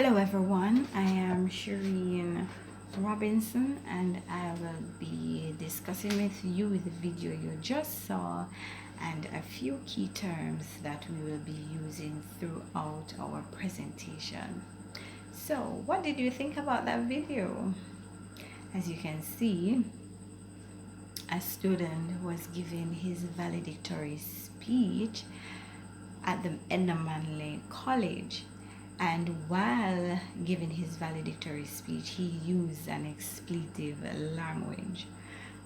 Hello everyone, I am Shireen Robinson and I will be discussing with you the video you just saw and a few key terms that we will be using throughout our presentation. So what did you think about that video? As you can see, a student was giving his valedictory speech at the Manley College, and while giving his valedictory speech he used an expletive language,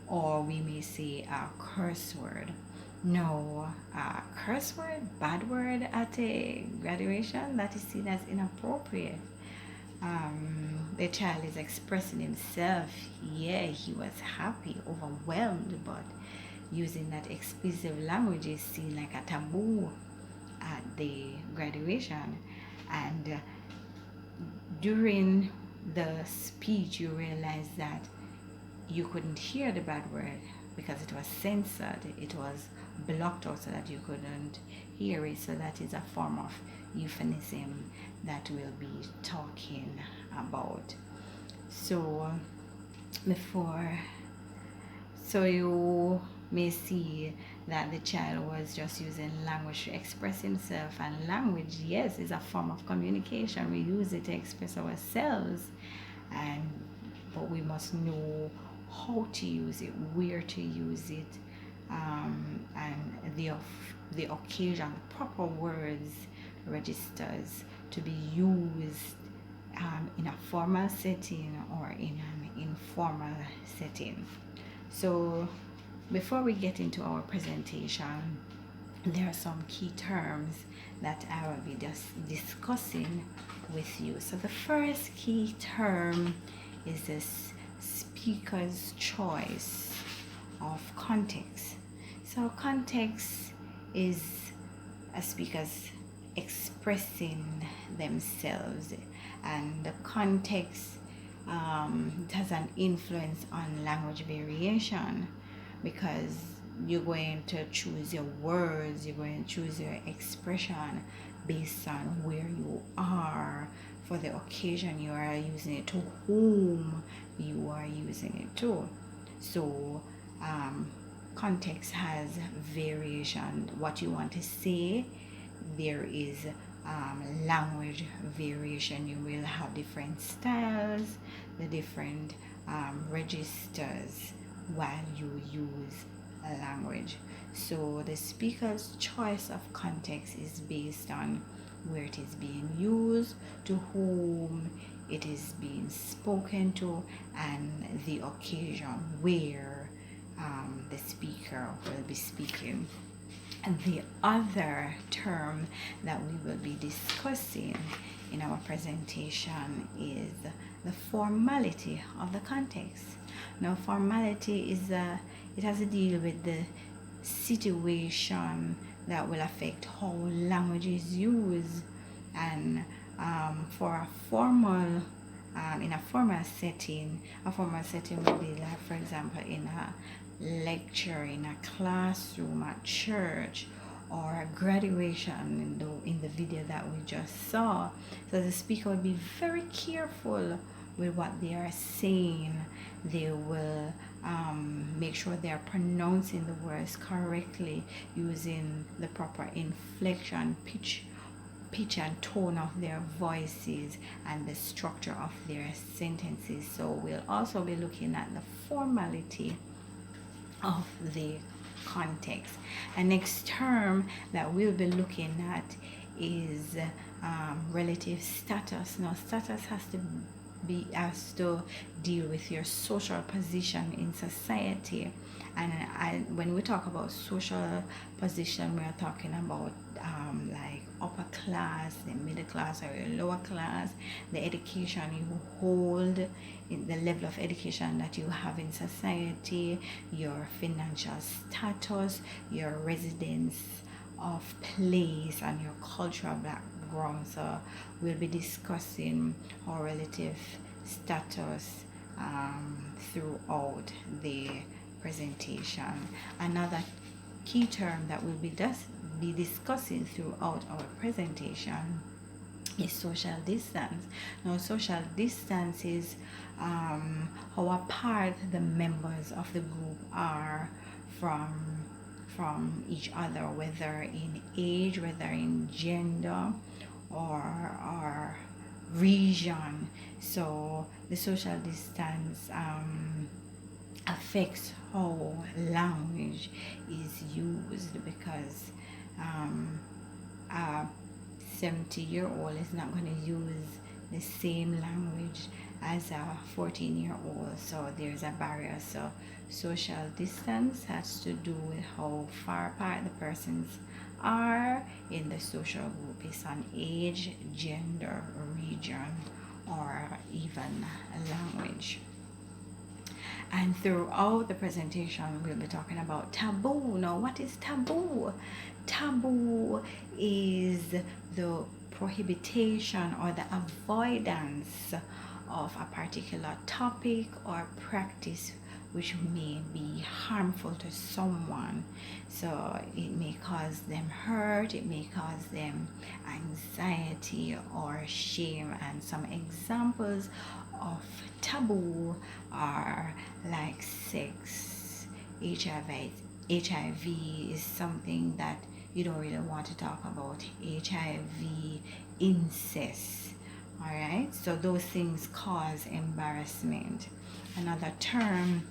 or we may say a curse word. No, a curse word, bad word at a graduation, that is seen as inappropriate. The child is expressing himself. Yeah, he was happy, overwhelmed, but using that expletive language is seen like a taboo at the graduation. And during the speech you realize that you couldn't hear the bad word because it was censored, it was blocked out so that you couldn't hear it. So that is a form of euphemism that we'll be talking about. So before, so you may see that the child was just using language to express himself, and language, yes, is a form of communication. We use it to express ourselves, and but we must know how to use it, where to use it, and the occasion, proper words, registers to be used in a formal setting or in an informal setting. So before we get into our presentation, there are some key terms that I will be just discussing with you. So the first key term is this speaker's choice of context. So context is a speaker's expressing themselves, and the context it has an influence on language variation, because you're going to choose your words, you're going to choose your expression based on where you are, for the occasion you are using it, to whom you are using it to. So context has variation. What you want to say, there is language variation. You will have different styles, the different registers while you use a language. So the speaker's choice of context is based on where it is being used, to whom it is being spoken to, and the occasion where the speaker will be speaking. And the other term that we will be discussing in our presentation is the formality of the context. Now, formality is it has to deal with the situation that will affect how language is used, and for a formal in a formal setting would be like, for example, in a lecture, in a classroom, at church, or a graduation in the video that we just saw. So the speaker will be very careful with what they are saying. They will make sure they are pronouncing the words correctly, using the proper inflection, pitch and tone of their voices, and the structure of their sentences. So we'll also be looking at the formality of the context. And next term that we'll be looking at is relative status. Now, status has to deal with your social position in society. And when we talk about social position, we are talking about like upper class, the middle class, or lower class, the education you hold, the level of education that you have in society, your financial status, your residence of place, and your cultural background. So we'll be discussing our relative status throughout the presentation. Another key term that we'll be discussing throughout our presentation is social distance. Now, social distance is how apart the members of the group are from each other, whether in age, whether in gender, or region. So the social distance affects how language is used, because um, a 70-year-old is not going to use the same language as a 14-year-old. So there's a barrier. So social distance has to do with how far apart the persons are in the social group based on age, gender, region, or even language. And throughout the presentation, we'll be talking about taboo. Now, what is taboo? Taboo is the prohibition or the avoidance of a particular topic or practice which may be harmful to someone. So it may cause them hurt, it may cause them anxiety or shame. And some examples of taboo are like sex, HIV. HIV is something that you don't really want to talk about. HIV, incest. All right, so those things cause embarrassment. Another term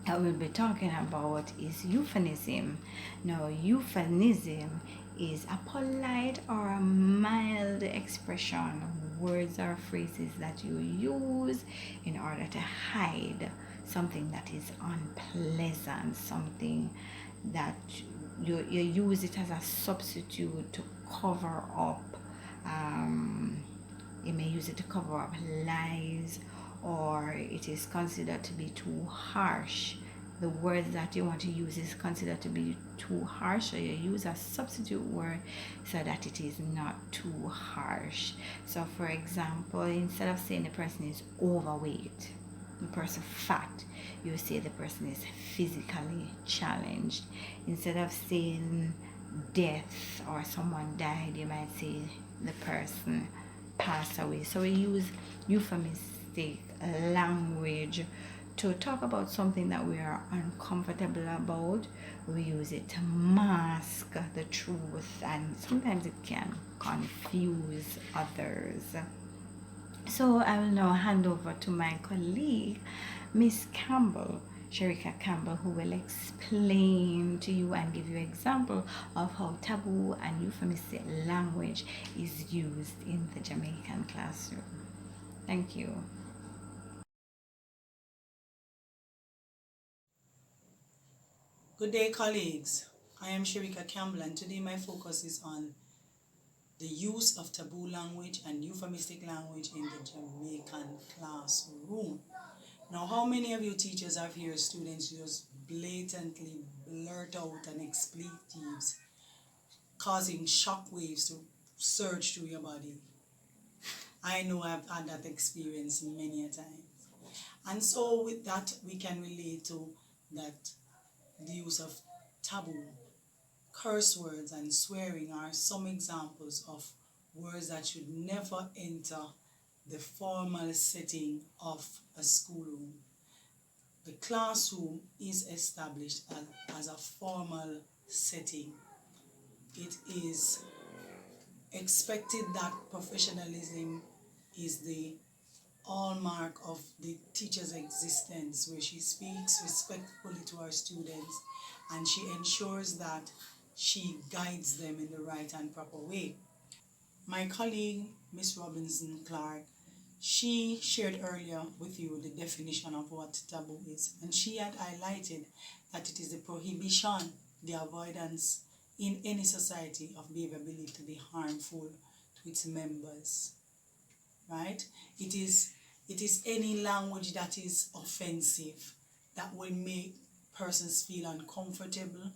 I will be talking about is euphemism. Now, euphemism is a polite or a mild expression, words or phrases that you use in order to hide something that is unpleasant, something that you use it as a substitute to cover up. Um, you may use it to cover up lies, or it is considered to be too harsh. The word that you want to use is considered to be too harsh, so you use a substitute word so that it is not too harsh. So, for example, instead of saying the person is overweight, the person fat, you say the person is physically challenged. Instead of saying death or someone died, you might say the person passed away. So we use euphemistic language to talk about something that we are uncomfortable about. We use it to mask the truth, and sometimes it can confuse others. So I will now hand over to my colleague, Miss Campbell, Sharika Campbell, who will explain to you and give you an example of how taboo and euphemistic language is used in the Jamaican classroom. Thank you. Good day, colleagues. I am Sharika Campbell, and today my focus is on the use of taboo language and euphemistic language in the Jamaican classroom. Now, how many of you teachers have heard students just blatantly blurt out and expletives, causing shockwaves to surge through your body? I know I've had that experience many a time. And so with that, we can relate to that the use of taboo. Curse words and swearing are some examples of words that should never enter the formal setting of a schoolroom. The classroom is established as a formal setting. It is expected that professionalism is the hallmark of the teacher's existence, where she speaks respectfully to her students and she ensures that she guides them in the right and proper way. My colleague, Miss Robinson Clark, she shared earlier with you the definition of what taboo is, and she had highlighted that it is the prohibition, the avoidance in any society of behavior believed to be harmful to its members. Right? It is any language that is offensive, that will make persons feel uncomfortable,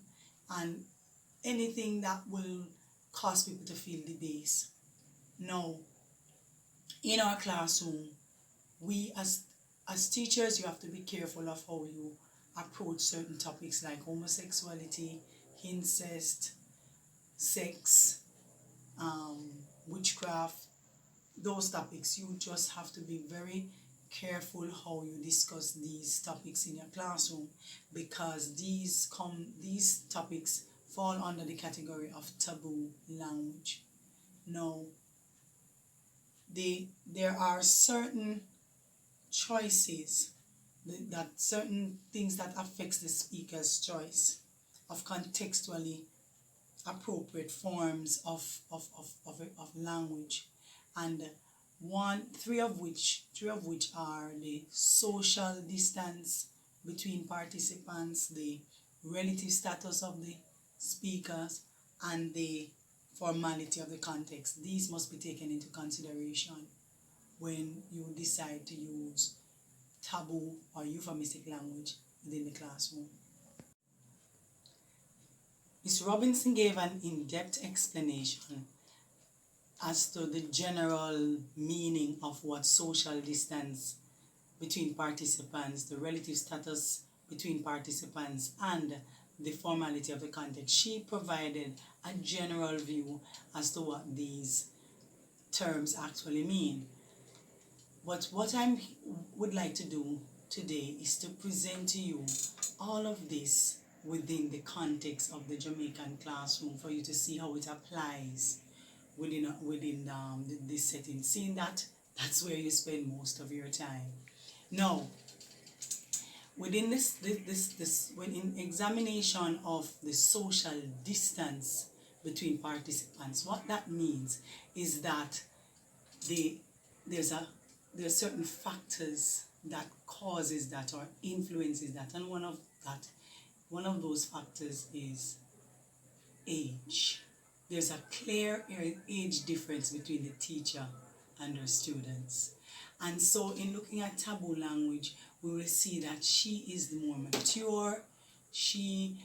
and anything that will cause people to feel debased. Now, in our classroom, we as teachers, you have to be careful of how you approach certain topics like homosexuality, incest, sex, witchcraft, those topics. You just have to be very careful how you discuss these topics in your classroom, because these topics fall under the category of taboo language. Now, there are certain choices, that certain things that affects the speaker's choice of contextually appropriate forms of language, and three of which are the social distance between participants, the relative status of the speakers, and the formality of the context. These must be taken into consideration when you decide to use taboo or euphemistic language within the classroom. Ms. Robinson gave an in-depth explanation as to the general meaning of what social distance between participants, the relative status between participants, and the formality of the context. She provided a general view as to what these terms actually mean. But what I would like to do today is to present to you all of this within the context of the Jamaican classroom, for you to see how it applies within this setting. Seeing that, that's where you spend most of your time. Now, within when in examination of the social distance between participants, what that means is that there's certain factors that causes that or influences that, and one of those factors is age. There's a clear age difference between the teacher and her students. And so in looking at taboo language, we will see that she is more mature, she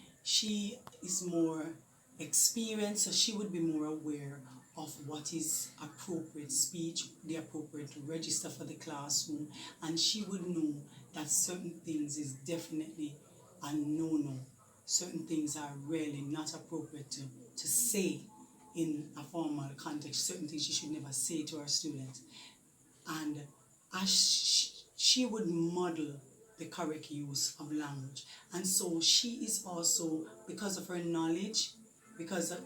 is more experienced, so she would be more aware of what is appropriate speech, the appropriate register for the classroom, and she would know that certain things is definitely a no-no. Certain things are really not appropriate to say in a formal context. Certain things she should never say to her students. And as she would model the correct use of language. And so she is also, because of her knowledge, because of,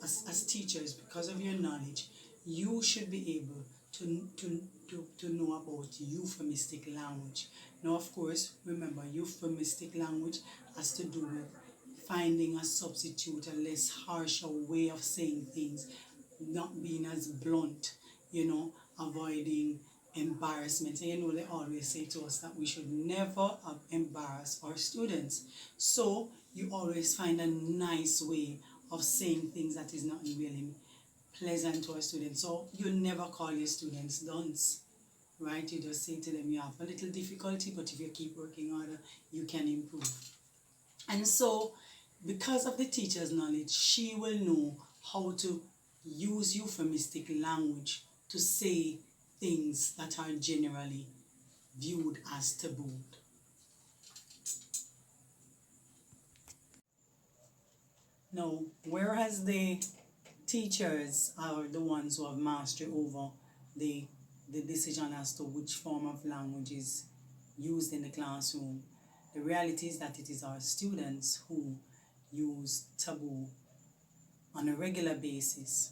as teachers, because of your knowledge, you should be able to know about euphemistic language. Now, of course, remember, euphemistic language has to do with finding a substitute, a less harsher way of saying things, not being as blunt, avoiding embarrassment. And they always say to us that we should never embarrass our students. So you always find a nice way of saying things that is not really pleasant to our students. So you never call your students dunce, right? You just say to them, you have a little difficulty, but if you keep working harder, you can improve. And so, because of the teacher's knowledge, she will know how to use euphemistic language to say things that are generally viewed as taboo. Now, whereas the teachers are the ones who have mastery over the decision as to which form of language is used in the classroom, the reality is that it is our students who use taboo on a regular basis,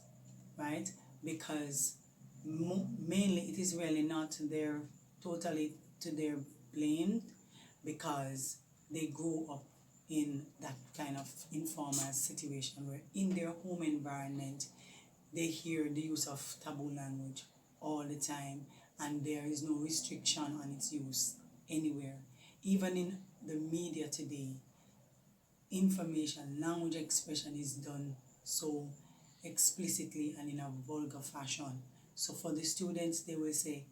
right? Because mainly it is really not totally to their blame, because they grow up in that kind of informal situation where in their home environment they hear the use of taboo language all the time, and there is no restriction on its use anywhere. Even in the media today, information, language expression is done so explicitly and in a vulgar fashion. So for the students, they will say,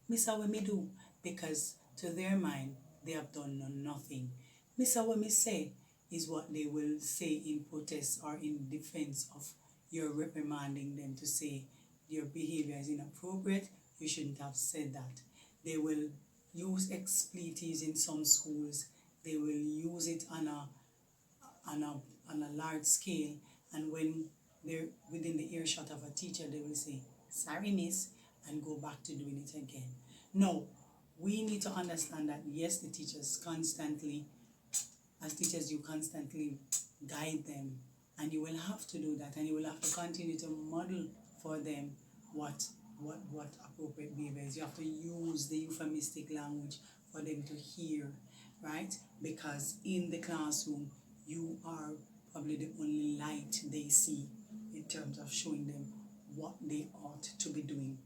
"Miss, what me do?" Because to their mind, they have done nothing. "Miss, what me say?" is what they will say in protest or in defense of your reprimanding them, to say your behavior is inappropriate, you shouldn't have said that. They will use expletives in some schools. They will use it on a large scale, and when they're within the earshot of a teacher, they will say, "Sorry, miss," and go back to doing it again. No, we need to understand that yes, the teachers constantly, as teachers, you constantly guide them, and you will have to do that, and you will have to continue to model for them what appropriate behavior is. You have to use the euphemistic language for them to hear, right? Because in the classroom, you are probably the only light they see in terms of showing them what they ought to be doing.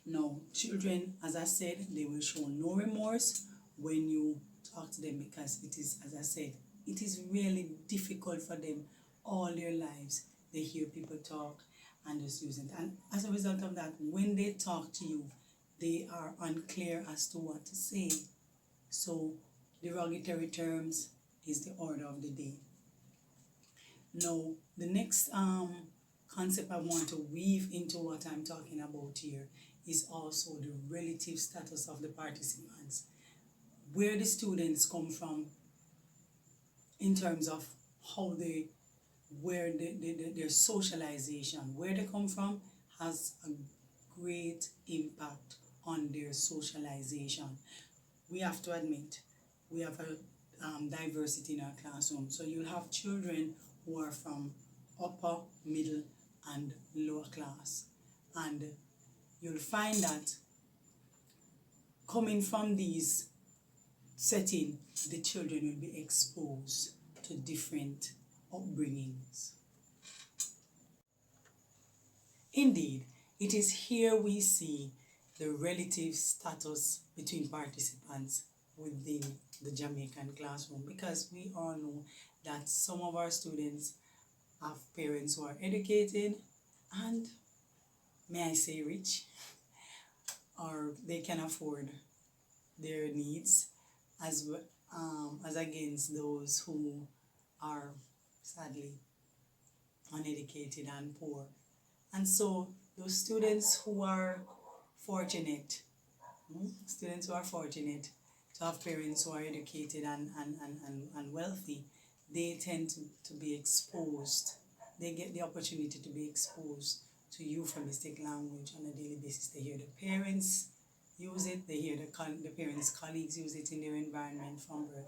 Now, children, as I said, they will show no remorse when you talk to them, because it is, as I said, it is really difficult for them all their lives. They hear people talk and just use it. And as a result of that, when they talk to you, they are unclear as to what to say. So derogatory terms is the order of the day. Now, the next concept I want to weave into what I'm talking about here is also the relative status of the participants. Where the students come from in terms of how they, where their socialization, where they come from has a great impact on their socialization. We have to admit, we have a diversity in our classroom. So you'll have children who are from upper, middle, and lower class. And you'll find that coming from these settings, the children will be exposed to different upbringings. Indeed, it is here we see the relative status between participants within the Jamaican classroom, because we all know that some of our students have parents who are educated and, may I say, rich, or they can afford their needs, as against those who are sadly uneducated and poor. And so those students who are fortunate, to have parents who are educated and wealthy, they tend to be exposed. They get the opportunity to be exposed to euphemistic language on a daily basis. They hear the parents use it, they hear the parents' colleagues use it in their environment from birth.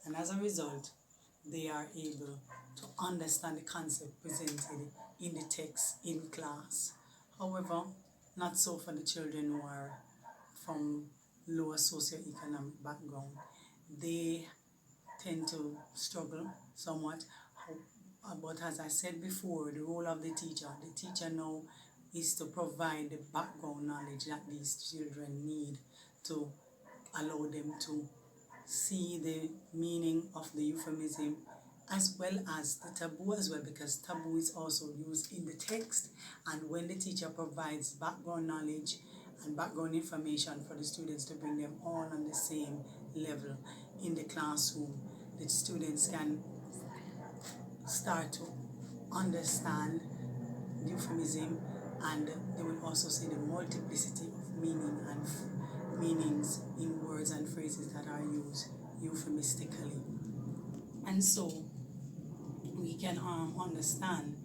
And as a result, they are able to understand the concept presented in the text in class. However, not so for the children who are from lower socioeconomic background. They tend to struggle somewhat. But as I said before, the role of the teacher now is to provide the background knowledge that these children need to allow them to see the meaning of the euphemism, as well as the taboo as well, because taboo is also used in the text. And when the teacher provides background knowledge and background information for the students to bring them all on the same level in the classroom, the students can start to understand the euphemism, and they will also see the multiplicity of meanings in words and phrases that are used euphemistically. And so we can understand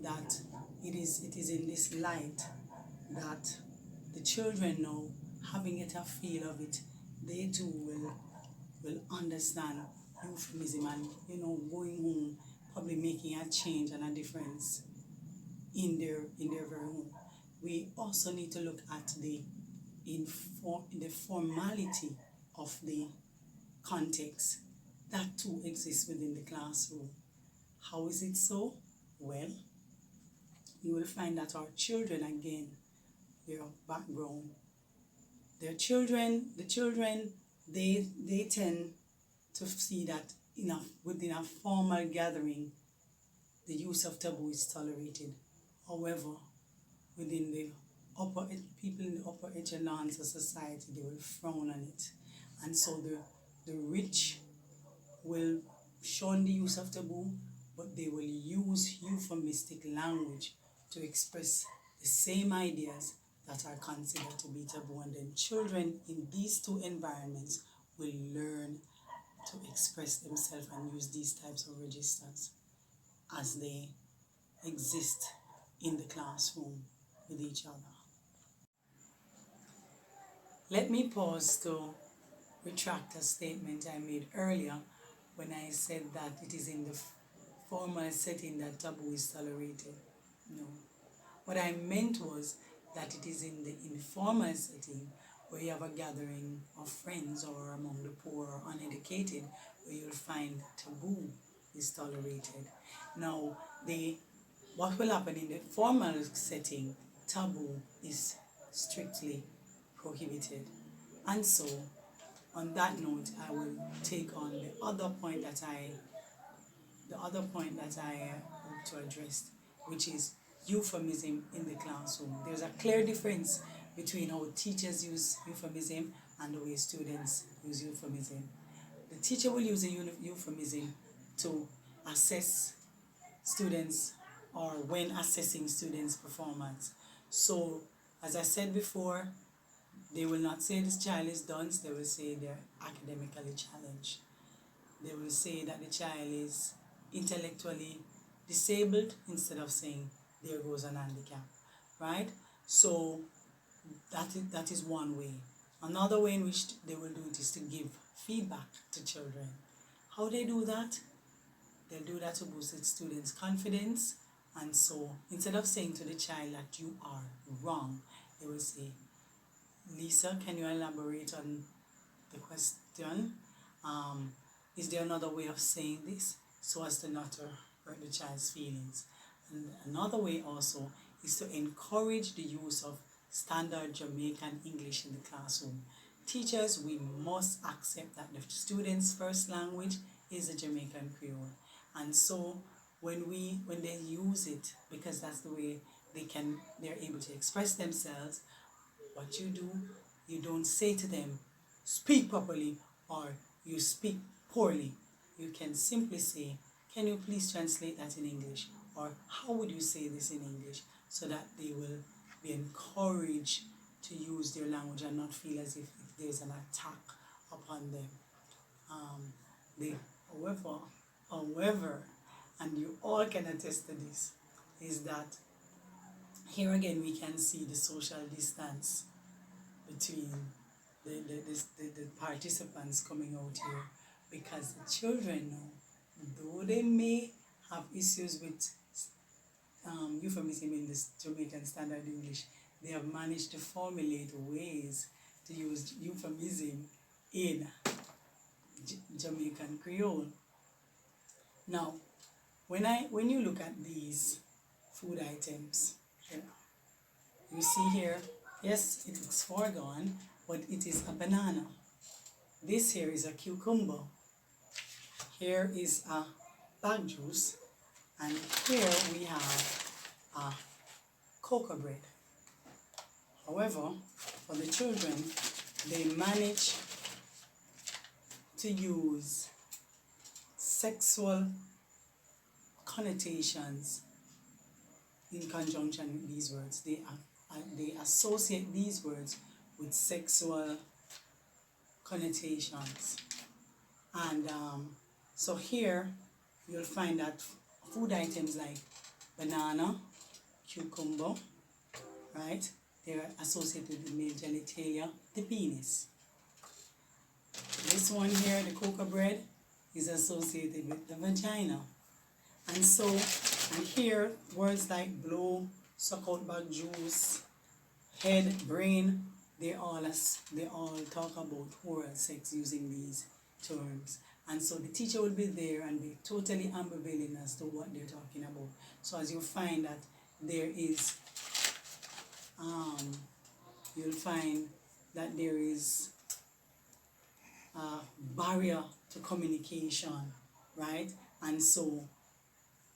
that it is in this light that the children now, having it a feel of it, they too will understand euphemism, and going home probably making a change and a difference in their very home. We also need to look at the formality of the context that too exists within the classroom. How is it so? Well, you will find that our children, again, their background, the children, they tend to see that within a formal gathering, the use of taboo is tolerated. However, within the people in the upper echelons of society, they will frown on it. And so the rich will shun the use of taboo, but they will use euphemistic language to express the same ideas that are considered to be taboo. And then children in these two environments will learn to express themselves and use these types of registers as they exist in the classroom with each other. Let me pause to retract a statement I made earlier when I said that it is in the formal setting that taboo is tolerated. No. What I meant was that it is in the informal setting where you have a gathering of friends or among the poor or uneducated where you'll find taboo is tolerated. Now, what will happen in the formal setting, taboo is strictly prohibited. And so, on that note, I will take on the other point that I hope to address, which is euphemism in the classroom. There's a clear difference between how teachers use euphemism and the way students use euphemism. The teacher will use a euphemism to assess students or when assessing students' performance. So, as I said before, they will not say this child is dunce, they will say they're academically challenged. They will say that the child is intellectually disabled instead of saying there goes an handicap, right? So that is one way. Another way in which they will do it is to give feedback to children. How they do that? They'll do that to boost the students' confidence. And so instead of saying to the child that you are wrong, they will say, Lisa, can you elaborate on the question? Is there another way of saying this so as to not hurt the child's feelings? And another way also is to encourage the use of standard Jamaican English in the classroom. Teachers, we must accept that the students' first language is the Jamaican Creole. And so when they use it, because that's the way they're able to express themselves, what you don't say to them, speak properly or you speak poorly. You can simply say, can you please translate that in English? Or how would you say this in English? So that they will be encouraged to use their language and not feel as if there's an attack upon them. They, however, and you all can attest to this, is that here again we can see the social distance between the participants coming out here, because the children know, though they may have issues with euphemism in the Jamaican Standard English, they have managed to formulate ways to use euphemism in Jamaican Creole. Now, when you look at these food items, you see here, yes, it looks foregone, but it is a banana. This here is a cucumber. Here is a bag juice, and here we have a cocoa bread. However, for the children, they manage to use sexual connotations in conjunction with these words. They associate these words with sexual connotations. And so here you'll find that food items like banana, cucumber, right? They're associated with the male genitalia, the penis. This one here, the cocoa bread, is associated with the vagina. And so, and here, words like blow, suck out bag juice, head, brain, they all talk about oral sex using these terms. And so the teacher will be there and be totally ambivalent as to what they're talking about. So as you find that there is, you'll find that there is a barrier to communication, right? And so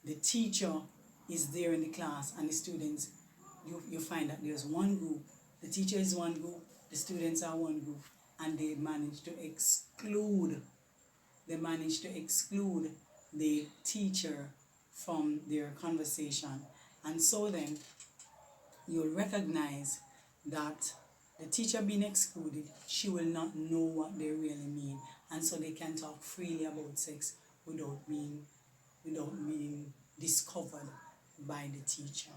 the teacher is there in the class and the students, you find that there's one group, the teacher is one group, the students are one group, and they manage to exclude the teacher from their conversation. And so then you'll recognize that the teacher being excluded, she will not know what they really mean, and so they can talk freely about sex without being discovered by the teacher.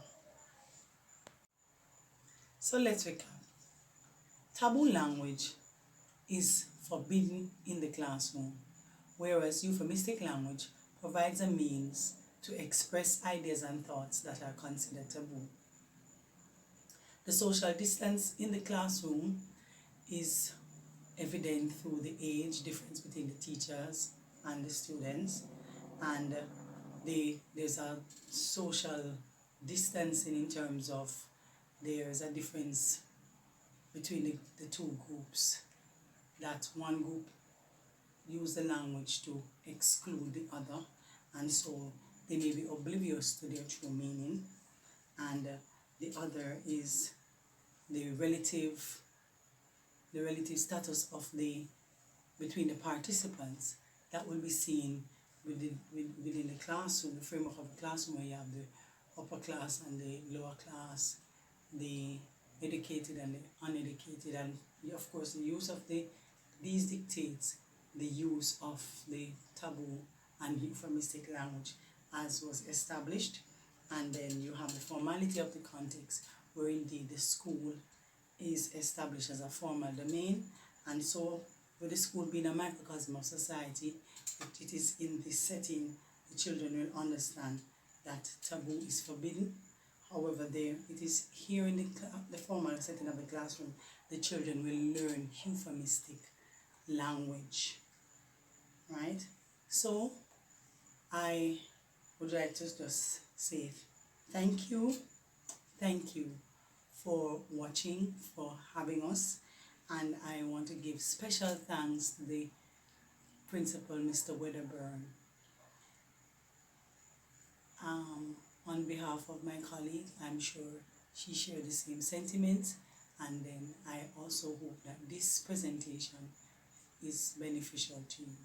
So let's recap. Taboo language is forbidden in the classroom, whereas euphemistic language provides a means to express ideas and thoughts that are considered taboo. The social distance in the classroom is evident through the age difference between the teachers and the students, and there's a social distancing in terms of there's a difference between the two groups, that one group use the language to exclude the other, and so they may be oblivious to their true meaning, and the other is the relative status of the between the participants that will be seen within the classroom, the framework of the classroom, where you have the upper class and the lower class, the educated and the uneducated, and of course the use of these dictates the use of the taboo and euphemistic language as was established. And then you have the formality of the context, where indeed the school is established as a formal domain, and so with the school being a microcosm of society, it is in this setting the children will understand that taboo is forbidden. However, it is here in the formal setting of the classroom, the children will learn euphemistic language, right? So I would like to just say thank you for watching, for having us, and I want to give special thanks to the principal, Mr. Wedderburn. On behalf of my colleague, I'm sure she shared the same sentiments, and then I also hope that this presentation is beneficial to you.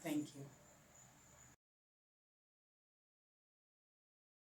Thank you.